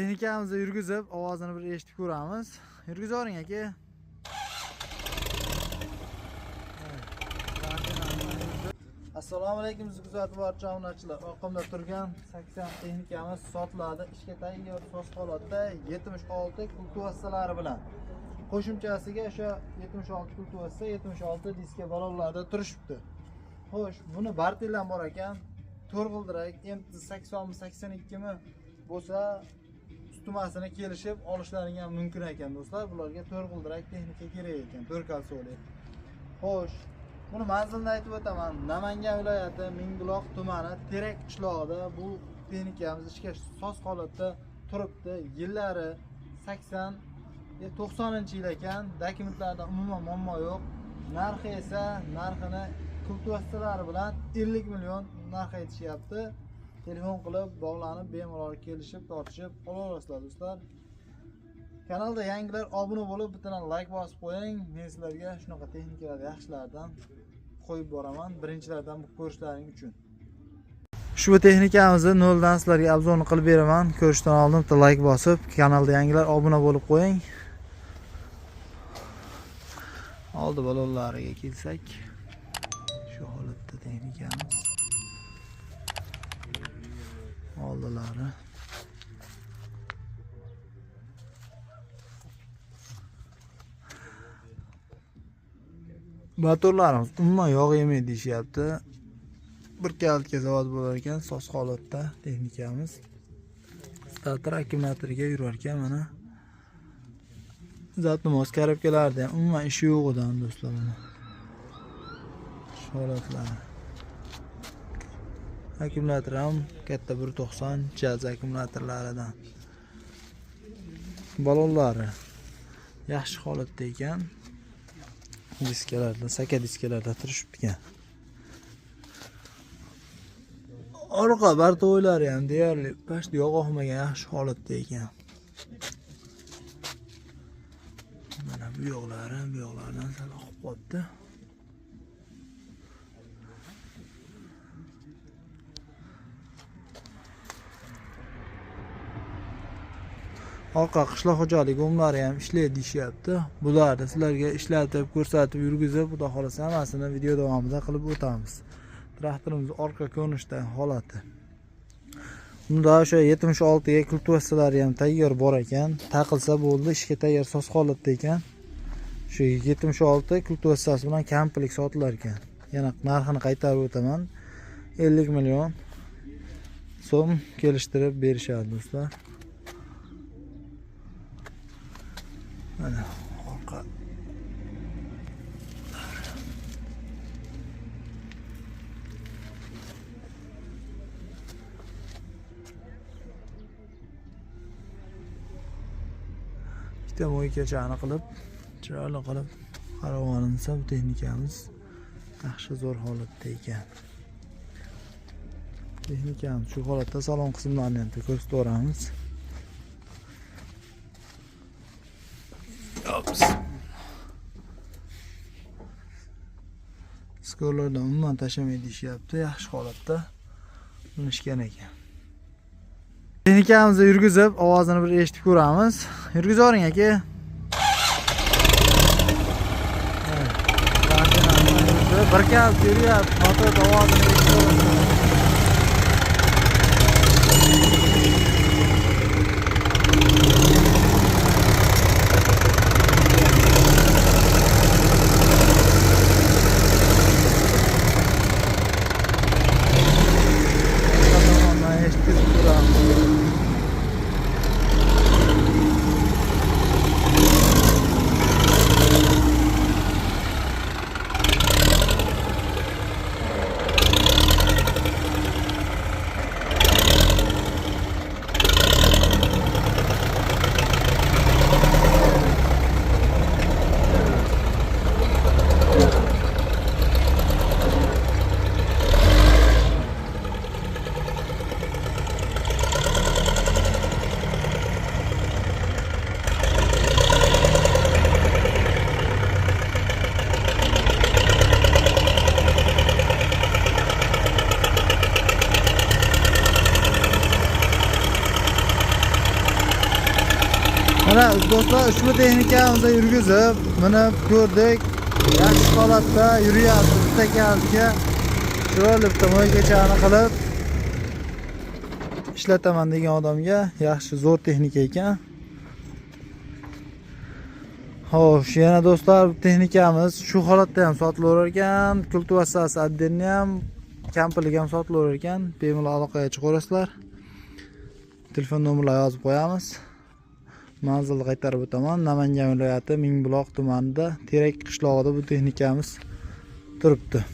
Texnikamizni yurgizib, ovozini bir eshitib ko'ramiz. Yurgizavering aka. Assalomu alaykum kuzatib boruvchi obunachilar. Orqamda turgan 80 texnikamiz sotiladi. Ishga tayyor soz holatda 76 kultivassalari bilan. Qo'shimchasiga o'sha 76 kultivassa 76 diska balonlarda turishibdi. Xo'sh, buni bartillar bor ekan. To'rg'ildirak MT80-82 mi bo'lsa, ustumasini kelishib olishlaring ham mumkin ekan do'stlar. Bularga to'rg'ildirak texnika kerak ekan, 4 kalsoli. Xo'sh, buni manzilni aytib o'taman. Namangan viloyati Mingbuloq tumani Terak qishlog'ida bu texnikamiz ishga soz holatda turibdi. Yillari 80-90-yil ekan. Dokumentlarda umuman muammo yo'q. Narxi esa narxini kultivassalari bilan 50 million narx aytishyapti. Telefon qilib bog'lanib bemalol kelishib tortishib olasizlar do'stlar. Kanalda yangilar obuna bo'lib, bittadan like bosib qo'ying. Men sizlarga shunaqa texnikalar yaxshilardan qo'yib boraman, birinchilardan bu ko'rishlaring uchun. Ushbu texnikamizni noldan sizlarga obzorni qilib beraman. Ko'rishdan oldin bitta like bosib, kanalda yangilar obuna bo'lib qo'ying. Oldi balonlariga kelsak, shu holatda texnikamiz. Oldilari. Motorlarimiz umuman yog' yemaydi deyishyapti. Bir kalitga zavod bo'lar ekan, soz holatda texnikamiz. Starter akkumulyatoriga yurar ekan mana. Zatnomos karobkalarda ham umuman ishi yo'q ekan do'stlar mana. Shu holatlar. Akkumulyator ham katta 190 jaz akkumulyatorlaridan. Balonlari yaxshi holatda ekan. Diskalarda, saka diskalarda turishibdi ekan. Orqa barto'ylari ham deyarli past yog' olmagan yaxshi holatda ekan. Mana bu yoqlardan sal oqib qolibdi. Orqa qishloq xo'jaligi umlari ham ishlaydi deyishyapti. Bularni sizlarga ishlatib, ko'rsatib, yurgizib, xudo xolasa hammasini video davomida qilib o'tamiz. Traktorimiz orqa ko'rinishda holati. Bunda o'sha 76 ga kultivassalari ham tayyor bor ekan. Taqilsa bo'ldi, ishga tayyor soz holatda ekan. Shu 76 kultivassasi bilan komplet sotilar ekan. Yana narxini qaytarib o'taman. 50 million so'm kelishtirib berishadi do'stlar. Mana orqa ikkita mo'ykachani qilib, chiroyli qilib qarab olinsa, bu texnikamiz yaxshi zo'r holatda ekan. Texnikamiz shu holatda salon qismlarini ham ko'rsatib beramiz. Skorlardan umuman tashlamaydi deyishyapti, yaxshi holatda unishgan ekan. Texnikamizni yurgizib, ovozini bir eshitib ko'ramiz. Yurgizavering aka. Bir kal yuryapti, motor ovozini eshitib. Do'stlar, ushbu texnikamizni yurgizib, minib ko'rdik. Yaxshi holatda yuryapti. Bitta kalga chiroyli bitta mo'ygachani qilib ishlataman degan odamga yaxshi zo'r texnika ekan. Xo'sh, yana do'stlar, bu texnikamiz shu holatda ham sotilaverar ekan. Kultivatsiyasi отдельно ham, kampligi ham sotilaverar ekan. Bemalol aloqaga chiqib ko'rasizlar. Telefon nomerlarini yozib qo'yamiz. Manzilni qaytarib o'taman. Namangan viloyati Mingbuloq tumanida Terak qishlog'ida bu texnikamiz turibdi.